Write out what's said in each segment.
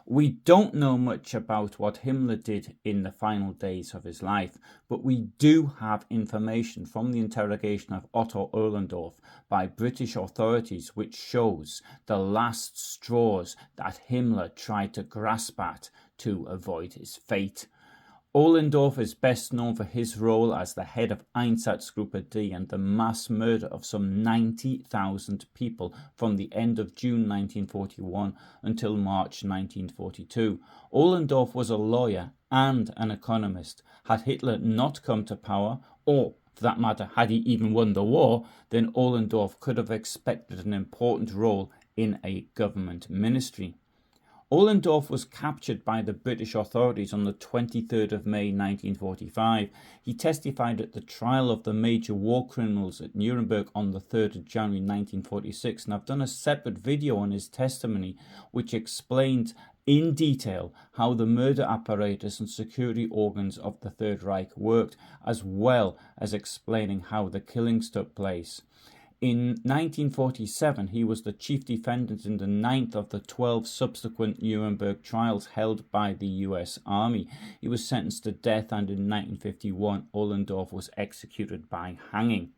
We don't know much about what Himmler did in the final days of his life, but we do have information from the interrogation of Otto Ohlendorf by British authorities which shows the last straws that Himmler tried to grasp at to avoid his fate. Ohlendorf is best known for his role as the head of Einsatzgruppe D and the mass murder of some 90,000 people from the end of June 1941 until March 1942. Ohlendorf was a lawyer and an economist. Had Hitler not come to power, or for that matter, had he even won the war, then Ohlendorf could have expected an important role in a government ministry. Ohlendorf was captured by the British authorities on the 23rd of May 1945. He testified at the trial of the major war criminals at Nuremberg on the 3rd of January 1946, and I've done a separate video on his testimony which explained in detail how the murder apparatus and security organs of the Third Reich worked, as well as explaining how the killings took place. In 1947, he was the chief defendant in the 9th of the 12 subsequent Nuremberg trials held by the US Army. He was sentenced to death, and in 1951, Ohlendorf was executed by hanging.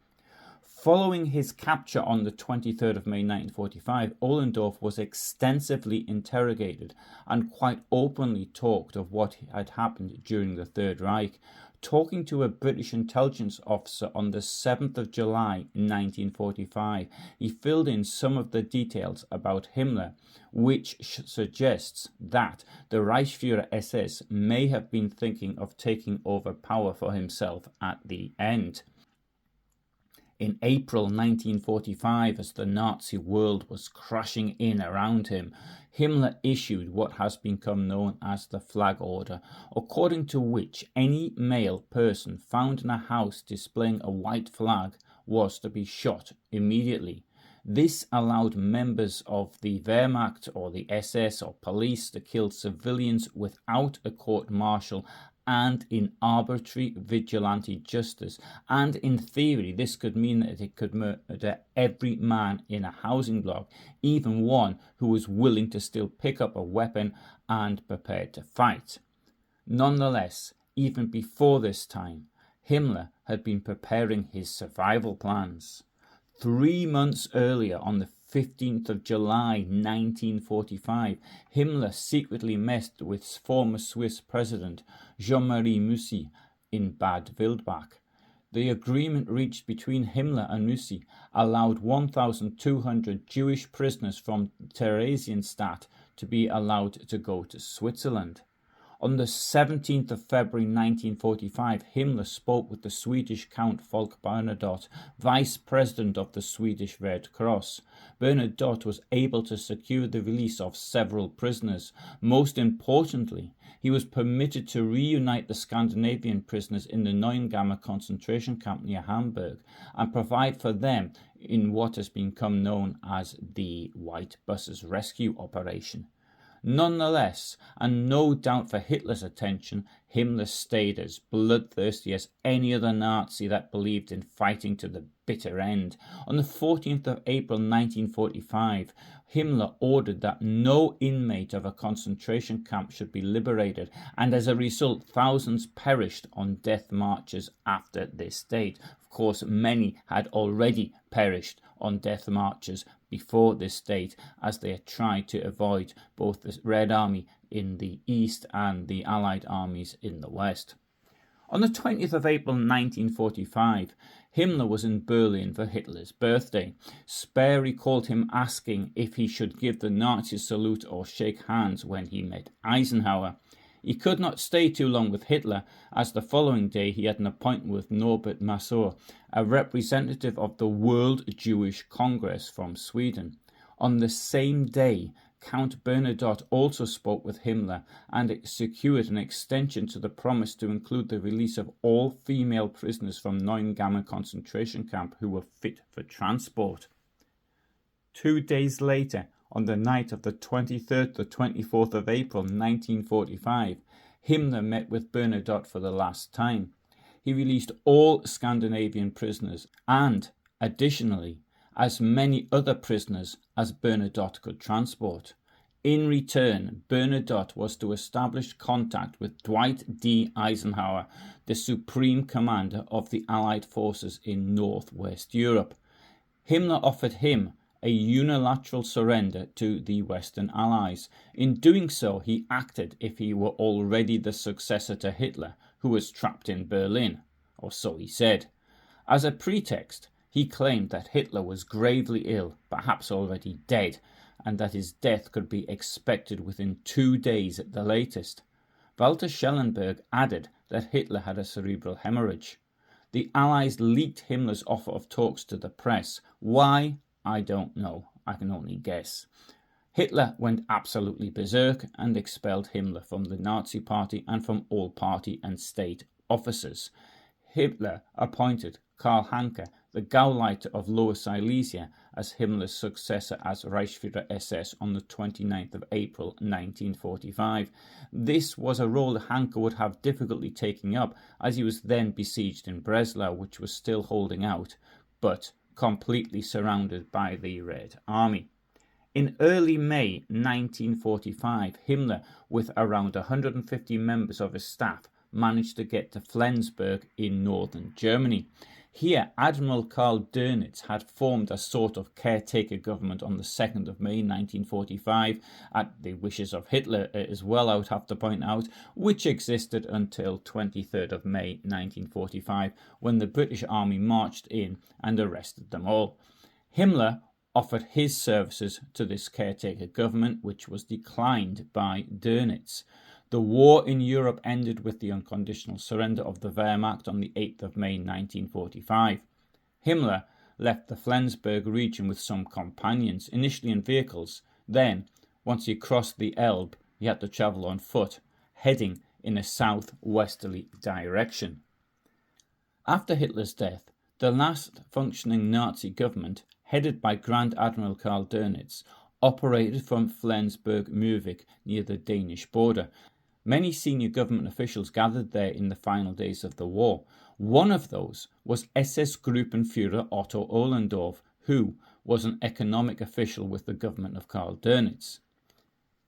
Following his capture on the 23rd of May 1945, Ohlendorf was extensively interrogated and quite openly talked of what had happened during the Third Reich. Talking to a British intelligence officer on the 7th of July 1945, he filled in some of the details about Himmler, which suggests that the Reichsführer SS may have been thinking of taking over power for himself at the end. In April 1945, as the Nazi world was crashing in around him, Himmler issued what has become known as the Flag Order, according to which any male person found in a house displaying a white flag was to be shot immediately. This allowed members of the Wehrmacht or the SS or police to kill civilians without a court-martial and in arbitrary vigilante justice, and in theory this could mean that it could murder every man in a housing block, even one who was willing to still pick up a weapon and prepared to fight. Nonetheless, even before this time, Himmler had been preparing his survival plans. 3 months earlier, on the 15th of July 1945, Himmler secretly met with former Swiss President Jean-Marie Musy in Bad Wildbad. The agreement reached between Himmler and Musy allowed 1,200 Jewish prisoners from Theresienstadt to be allowed to go to Switzerland. On the 17th of February 1945, Himmler spoke with the Swedish Count Folke Bernadotte, vice president of the Swedish Red Cross. Bernadotte was able to secure the release of several prisoners. Most importantly, he was permitted to reunite the Scandinavian prisoners in the Neuengamme concentration camp near Hamburg and provide for them in what has become known as the White Buses Rescue Operation. Nonetheless, and no doubt for Hitler's attention, Himmler stayed as bloodthirsty as any other Nazi that believed in fighting to the bitter end. On the 14th of April 1945, Himmler ordered that no inmate of a concentration camp should be liberated, and as a result, thousands perished on death marches after this date. Of course, many had already perished on death marches before this date, as they had tried to avoid both the Red Army in the east and the Allied armies in the west. On the 20th of April 1945, Himmler was in Berlin for Hitler's birthday. Speer recalled him asking if he should give the Nazi salute or shake hands when he met Eisenhower. He could not stay too long with Hitler, as the following day he had an appointment with Norbert Masur, a representative of the World Jewish Congress from Sweden. On the same day, Count Bernadotte also spoke with Himmler and secured an extension to the promise to include the release of all female prisoners from Neuengamme concentration camp who were fit for transport. 2 days later, on the night of the 23rd to 24th of April 1945, Himmler met with Bernadotte for the last time. He released all Scandinavian prisoners and, additionally, as many other prisoners as Bernadotte could transport. In return, Bernadotte was to establish contact with Dwight D. Eisenhower, the supreme commander of the Allied forces in Northwest Europe. Himmler offered him a unilateral surrender to the Western Allies. In doing so, he acted if he were already the successor to Hitler, who was trapped in Berlin, or so he said. As a pretext, he claimed that Hitler was gravely ill, perhaps already dead, and that his death could be expected within 2 days at the latest. Walter Schellenberg added that Hitler had a cerebral hemorrhage. The Allies leaked Himmler's offer of talks to the press. Why? I don't know. I can only guess. Hitler went absolutely berserk and expelled Himmler from the Nazi Party and from all party and state offices. Hitler appointed Karl Hanke, the Gauleiter of Lower Silesia, as Himmler's successor as Reichsführer SS on the 29th of April 1945. This was a role that Hanke would have difficulty taking up, as he was then besieged in Breslau, which was still holding out, but completely surrounded by the Red Army. In early May 1945, Himmler, with around 150 members of his staff, managed to get to Flensburg in northern Germany. Here, Admiral Karl Dönitz had formed a sort of caretaker government on the 2nd of May 1945, at the wishes of Hitler as well, I would have to point out, which existed until 23rd of May 1945, when the British Army marched in and arrested them all. Himmler offered his services to this caretaker government, which was declined by Dönitz. The war in Europe ended with the unconditional surrender of the Wehrmacht on the 8th of May 1945. Himmler left the Flensburg region with some companions, initially in vehicles. Then, once he crossed the Elbe, he had to travel on foot, heading in a southwesterly direction. After Hitler's death, the last functioning Nazi government, headed by Grand Admiral Karl Dönitz, operated from Flensburg-Mürwik near the Danish border. Many senior government officials gathered there in the final days of the war. One of those was SS Gruppenführer Otto Ohlendorf, who was an economic official with the government of Karl Dönitz.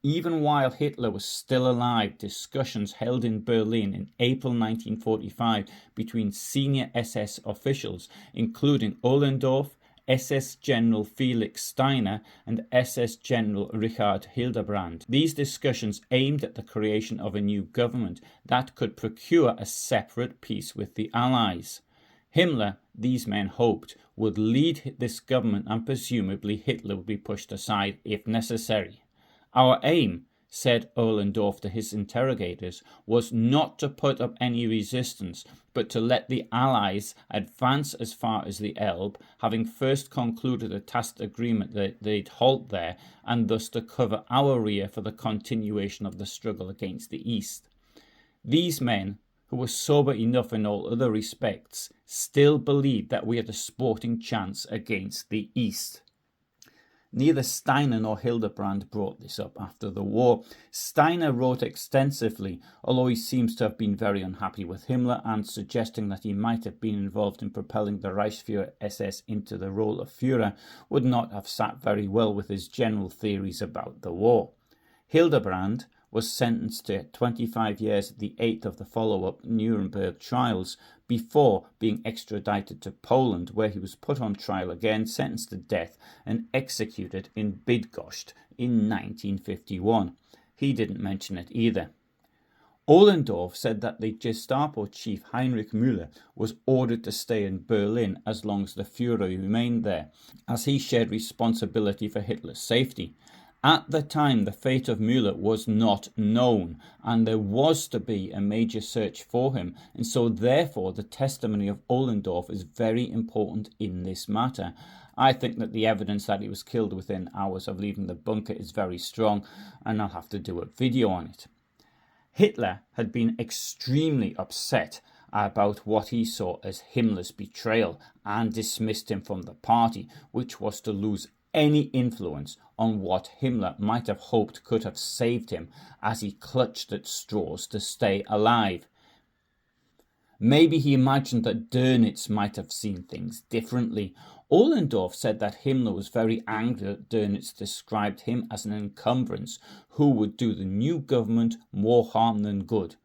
Even while Hitler was still alive, discussions held in Berlin in April 1945 between senior SS officials, including Ohlendorf, SS General Felix Steiner and SS General Richard Hildebrand. These discussions aimed at the creation of a new government that could procure a separate peace with the Allies. Himmler, these men hoped, would lead this government, and presumably Hitler would be pushed aside if necessary. Our aim, said Ohlendorf to his interrogators, was not to put up any resistance, but to let the Allies advance as far as the Elbe, having first concluded a tacit agreement that they'd halt there, and thus to cover our rear for the continuation of the struggle against the East. These men, who were sober enough in all other respects, still believed that we had a sporting chance against the East. Neither Steiner nor Hildebrand brought this up after the war. Steiner wrote extensively, although he seems to have been very unhappy with Himmler and suggesting that he might have been involved in propelling the Reichsführer SS into the role of Führer would not have sat very well with his general theories about the war. Hildebrand was sentenced to 25 years at the 8th of the follow-up Nuremberg trials before being extradited to Poland, where he was put on trial again, sentenced to death, and executed in Bydgoszcz in 1951. He didn't mention it either. Ohlendorf said that the Gestapo chief Heinrich Himmler was ordered to stay in Berlin as long as the Führer remained there, as he shared responsibility for Hitler's safety. At the time, the fate of Müller was not known, and there was to be a major search for him, and so therefore the testimony of Ohlendorf is very important in this matter. I think that the evidence that he was killed within hours of leaving the bunker is very strong, and I'll have to do a video on it. Hitler had been extremely upset about what he saw as Himmler's betrayal and dismissed him from the party, which was to lose any influence on what Himmler might have hoped could have saved him as he clutched at straws to stay alive. Maybe he imagined that Dönitz might have seen things differently, Ohlendorf said that Himmler was very angry that Dönitz described him as an encumbrance who would do the new government more harm than good.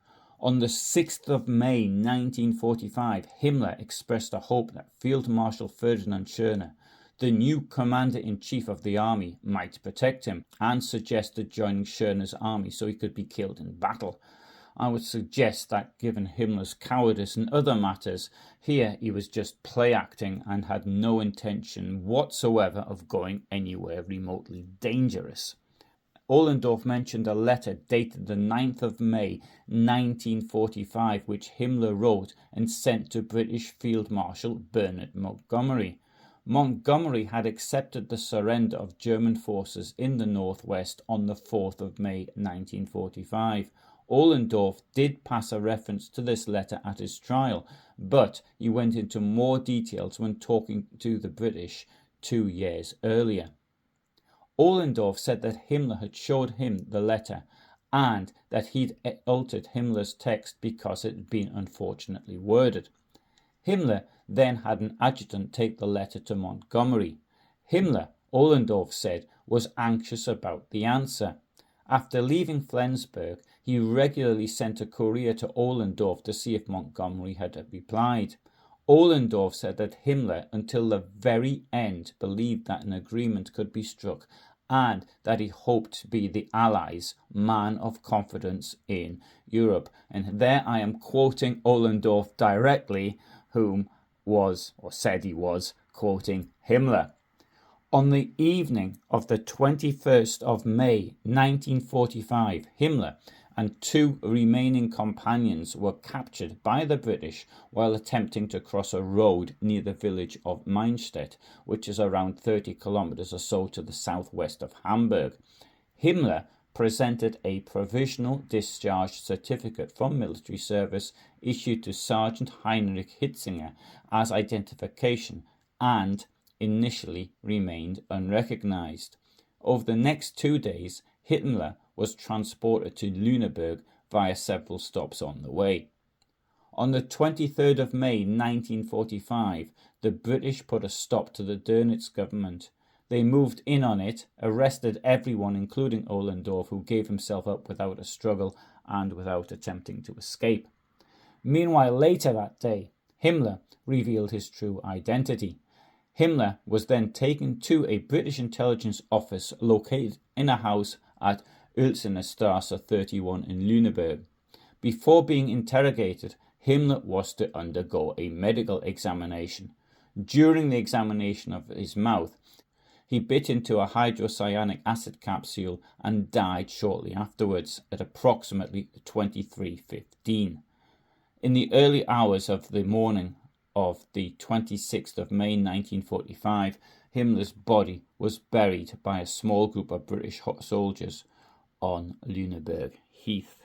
On the 6th of May 1945, Himmler expressed a hope that Field Marshal Ferdinand Schörner, the new commander-in-chief of the army, might protect him, and suggested joining Schörner's army so he could be killed in battle. I would suggest that given Himmler's cowardice in other matters, here he was just play-acting and had no intention whatsoever of going anywhere remotely dangerous. Ohlendorf mentioned a letter dated the 9th of May 1945 which Himmler wrote and sent to British Field Marshal Bernard Montgomery. Montgomery had accepted the surrender of German forces in the northwest on the 4th of May 1945. Ohlendorf did pass a reference to this letter at his trial, but he went into more details when talking to the British 2 years earlier. Ohlendorf said that Himmler had showed him the letter and that he'd altered Himmler's text because it had been unfortunately worded. Himmler then had an adjutant take the letter to Montgomery. Himmler, Ohlendorf said, was anxious about the answer. After leaving Flensburg, he regularly sent a courier to Ohlendorf to see if Montgomery had replied. Ohlendorf said that Himmler, until the very end, believed that an agreement could be struck and that he hoped to be the Allies' man of confidence in Europe. And there I am quoting Ohlendorf directly, whom was, or said he was, quoting Himmler. On the evening of the 21st of May 1945, Himmler and 2 remaining companions were captured by the British while attempting to cross a road near the village of Meinstedt, which is around 30 kilometers or so to the southwest of Hamburg. Himmler presented a provisional discharge certificate from military service issued to Sergeant Heinrich Himmler as identification and initially remained unrecognized. Over the next 2 days, Himmler was transported to Nuremberg via several stops on the way. On the 23rd of May 1945, the British put a stop to the Dönitz government. They moved in on it, arrested everyone including Ohlendorf, who gave himself up without a struggle and without attempting to escape. Meanwhile, later that day, Himmler revealed his true identity. Himmler was then taken to a British intelligence office located in a house at Uelzener Straße 31 in Lüneburg. Before being interrogated, Himmler was to undergo a medical examination. During the examination of his mouth, he bit into a hydrocyanic acid capsule and died shortly afterwards at approximately 23:15. In the early hours of the morning of the 26th of May 1945, Himmler's body was buried by a small group of British soldiers on Lüneburg Heath.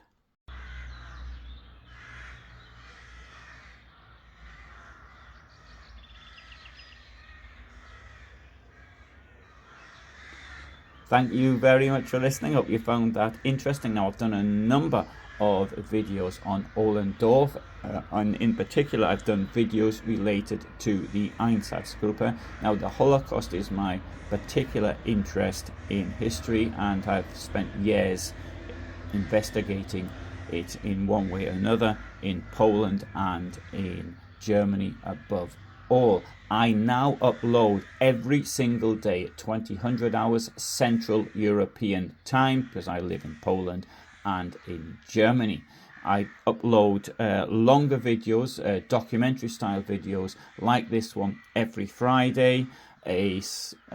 Thank you very much for listening. Hope you found that interesting. Now, I've done a number of videos on Ohlendorf, and in particular I've done videos related to the Einsatzgruppe. Now, the Holocaust is my particular interest in history, and I've spent years investigating it in one way or another in Poland and in Germany above all. I now upload every single day at 2000 hours Central European time, because I live in Poland and in Germany. I upload longer videos, documentary style videos like this one every Friday, a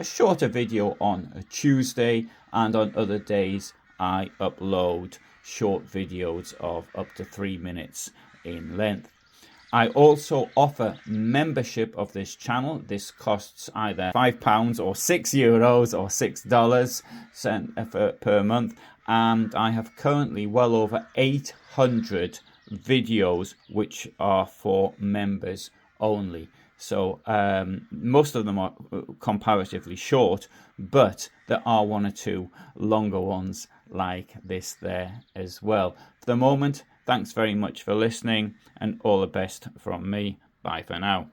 shorter video on a Tuesday, and on other days I upload short videos of up to 3 minutes in length. I also offer membership of this channel. This costs either £5 or €6 or $6 per month. And I have currently well over 800 videos which are for members only. So most of them are comparatively short, but there are 1 or 2 longer ones like this there as well. For the moment, thanks very much for listening, and all the best from me. Bye for now.